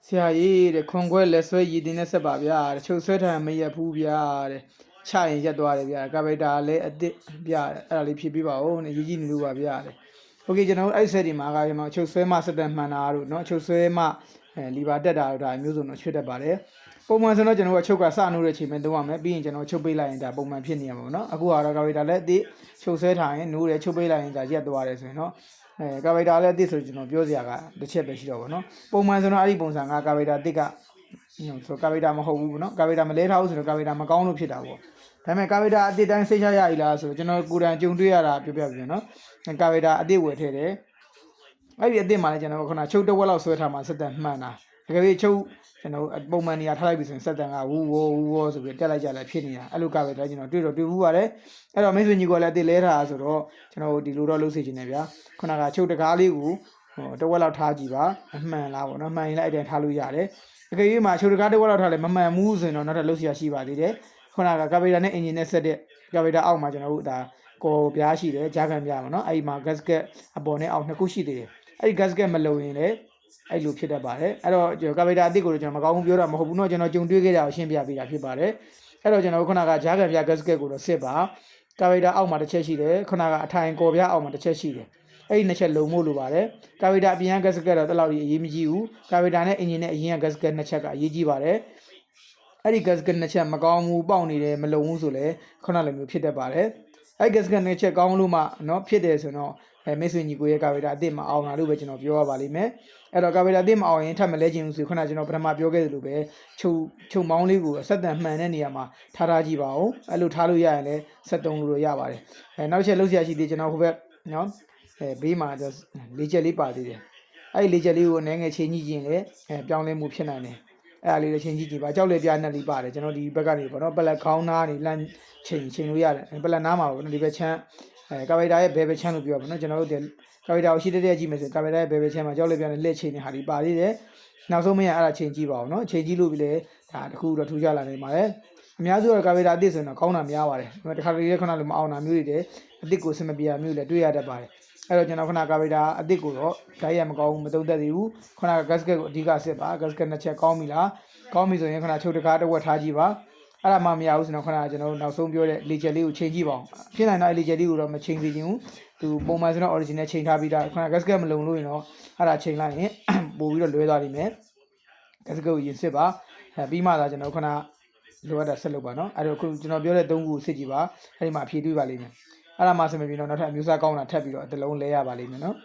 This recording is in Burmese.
ဆရာကြီးတဲ့ခွန်ခွဲလက်ဆွဲရည်တင်နဲ့ဆက်ပါဗျာတဲ့ချုပ်ဆွဲထားမရဘူးဗျာတဲ့ချရင်ရက်သွားတယ်ဗျာကာဗိတာလည်းအစ်စ်ဗျာအဲ့ဒါလေးဖြည့်ပေးပါဦးနဲ့ရည်ကြည့်နေလို့ပါဗျာတဲ့โอเคကျွန်တော်တို့အဲ့ဆက်ဒီမှာကကျွန်တော်ချုပ်ဆွဲမှဆက်တက်မှန်တာတို့เนาะချုပ်ဆွဲမှလီဗာတက်တာတို့ဒါမျိုးစုံတော့ချွတ်တတ်ပါတယ်ပုံမှန်ဆိုတော့ကျွန်တော်ကချုပ်ကစနိုးတဲ့ချိန်မှာသုံးရမယ်ပြီးရင်ကျွန်တော်ချုပ်ပေးလိုက်ရင်ဒါပုံမှန်ဖြစ်နေရမှာเนาะအခုကတော့ကာဗိတာလည်းအစ်စ်ချုပ်ဆွဲထားရင်နိုးတယ်ချုပ်ပေးလိုက်ရင်ဒါရက်သွားတယ်ဆိုရင်เนาะကာဗိတာလည်းအစ်စ်ဆိုကျွန်တော်ပြောစရာကတစ်ချက်ပဲရှိတော့ဗောနော်ပုံမှန်ဆိုတော့အဲ့ဒီပုံစံကကာဗိတာတစ်ကဆိုကာဗိတာမဟုတ်ဘူးဗောနော်ကာဗိတာမလဲထားဘူးဆိုတော့ကာဗိတာမကောင်းလို့ဖြစ်တာဗောဒါပေမဲ့ကာဗိတာအစ်စ်တိုင်းစိတ်ချရည်လားဆိုတော့ကျွန်တော်ကိုယ်တိုင်ကြုံတွေ့ရတာပြောပြပြနော်ကာဗိတာအစ်စ်ဝယ်ထည့်တယ်အဲ့ဒီအစ်စ်မှလည်းကျွန်တော်ခုနချုပ်တစ်ဝက်လောက်ဆွဲထားမှစက်တန်မှန်တာတကယ်ပြီးချုပ်ကျွန်တော်ပုံမှန်နေရာထားလိုက်ပြီဆိုရင်စက်တန်ကဝူဝေါဆိုပြီးတက်လိုက်ကြလည်းဖြစ်နေတာအဲ့လိုကာဗိတာကျွန်တော်တွေ့ဘူးပါတယ်အဲ့တော့မိတ်ဆွေညီကလည်းအစ်စ်လဲထားဆိုတော့ကျွန်တော်ဒီလိုတော့လုပ်စေချင်တယ်ဗျာခုနကချုပ်တကားလေးကိုတဝက်လောက်ထားကြည့်ပါအမှန်လားဗောနော်မှန်ရင်လည်းအဲ့တိုင်းထားလို့ရတယ်အကယ်၍မှာချုပ်တကားတဝက်လောက်ထားလည်းမမှန်ဘူးဆိုရင်တော့နောက်ထပ်လုပ်စရာရှိပါသေးတယ်ခုနကကာဗိတာနဲ့အင်ဂျင်နဲ့ဆက်တဲ့ကာဗိတာအောက်မှာကျွန်တော်တို့ဒါကိုပြားရှိတယ်ကြားခံပြားပါနော်အဲ့ဒီမှာ gasket အပေါ်နဲ့အောက်နှစ်ခုရှိသေးတယ်အဲ့ဒီ gasket မလုံရင်လည်းအဲ့လိုဖြစ်တတ်ပါတယ်အဲ့တော့ကာဗိတာအစ်စ်ကိုကျွန်တော်မကောင်းဘူးပြောတာမဟုတ်ဘူးเนาะကျွန်တော်ကြုံတွေ့ခဲ့တာကိုရှင်းပြပေးတာဖြစ်ပါတယ်အဲ့တော့ကျွန်တော်ခုနကကြားခံပြား gasket ကိုတော့စစ်ပါကာဗိတာအောက်မှာတစ်ချက်ရှိတယ်ခုနကအထိုင်ကော်ပြားအောက်မှာတစ်ချက်ရှိတယ်အဲ့ဒီနှစ်ချက်လုံမို့လိုပါတယ်ကာဗိတာအပြင်က gasket တော့တလောက်ကြီးအရေးမကြီးဘူးကာဗိတာနဲ့အင်ဂျင်နဲ့အရင်က gasket နှစ်ချက်ကအရေးကြီးပါတယ်အဲ့ဒီ gasket နှစ်ချက်မကောင်းဘူးပေါက်နေတယ်မလုံဘူးဆိုလဲခုနလိုမျိုးဖြစ်တတ်ပါတယ်အဲ့ gasket နှစ်ချက်ကောင်းလို့မှเนาะဖြစ်တယ်ဆိုတော့မိတ်ဆွေညီကိုရဲ့ကာဗိတာအစ်စ်မအောင်တာလို့ပဲကျွန်တော်ပြောရပါလိမ့်မယ်အဲ့တော့ကာဗိတာအစ်စ်မအောင်ရင်ထပ်မလဲခြင်းဘူးဆိုခုနကျွန်တော်ပထမပြောခဲ့သလိုပဲချုပ်မောင်းလေးကိုအဆက်တန်မှန်တဲ့နေရာမှာထားကြည့်ပါဦးအဲ့လိုထားလို့ရရင်လည်း73လို့ရပါတယ်နောက်ချက်လုပ်စရာရှိသေးကျွန်တော်ဟိုဘက်เนาะဘေးမှာလေးချက်လေးပါသေးတယ်အဲ့ဒီလေးချက်လေးကိုအနေငယ်ချိန်ကြည့်ရင်လည်းပြောင်းလဲမှုဖြစ်နိုင်တယ်အဲ့ဒါလေးလည်းချိန်ကြည့်ကြည့်ပါကြောက်လေပြားနဲ့လေးပါတယ်ကျွန်တော်ဒီဘက်ကနေပေါ့နော်ပလက်ခေါင်းသားနေလမ်းချိန်လို့ရတယ်ပလက်နားမှာပေါ့နော်ဒီဘက်ချမ်းကာဗိတာရဲ့ဘယ်ဘက်ချမ်းလို့ပြောပါနော်ကျွန်တော်တို့ကာဗိတာကိုရှိတဲ့ကြည့်မယ်ဆိုကာဗိတာရဲ့ဘယ်ဘက်ချမ်းမှာကြောက်လေပြားနဲ့လက်ချိန်နေဟာဒီပါသေးတယ်နောက်ဆုံးမရအဲ့ဒါချိန်ကြည့်ပါဦးနော်ချိန်ကြည့်လို့ပြီလေဒါတခုတော့ထူးခြားလာနေပါတယ်အများစုကကာဗိတာအစ်စ်ဆိုရင်တော့ကောင်းတာများပါတယ်တခါတလေခဏလိုမအောင်တာမျိုးတွေတဲ့အစ်စ်ကိုစမပြေတာမျိုးတွေလည်းတွေ့ရတတ်ပါတယ်အဲ့တော့ကျွန်တော်ခဏကာဗိတာအစ်စ်ကိုတော့ဓာတ်ရမကောင်းဘူးမသုံးသက်သေးဘူးခဏ gasket ကိုအဓိကစစ်ပါ gasket နှစ်ချက်ကောင်းပြီလားကောင်းပြီဆိုရင်ခဏချုပ်တကားတစ်ဝက်ထားကြည့်ပါအဲ့ဒါမှမရဘူးဆိုတော့ခဏကျွန်တော်တို့နောက်ဆုံးပြောတဲ့လေချက်လေးကိုချိန်ကြည့်ပါအောင်ဖြစ်နိုင်တော့အဲ့လေချက်လေးကိုတော့မချိန်သေးခြင်းဘူးသူပုံမှန်ဆိုတော့ original ချိန်ထားပြီးတာခဏ gasket မလုံလို့ရင်တော့အဲ့ဒါချိန်လိုက်ရင်ပို့ပြီးတော့လွဲသွားလိမ့်မယ် gasket ကိုရင်စစ်ပါပြီးမှသာကျွန်တော်ခဏလိုအပ်တာဆက်လုပ်ပါနော်အဲ့တော့ခုကျွန်တော်ပြောတဲ့၃ခုကိုစစ်ကြည့်ပါအဲ့ဒီမှာအဖြေတွေ့ပါလိမ့်မယ်အဲ့ဒါမှဆိုရင်နောက်ထပ်အမျိုးအစားကောင်းတာထပ်ပြီးတော့အတလုံးလဲရပါလိမ့်မယ်နော်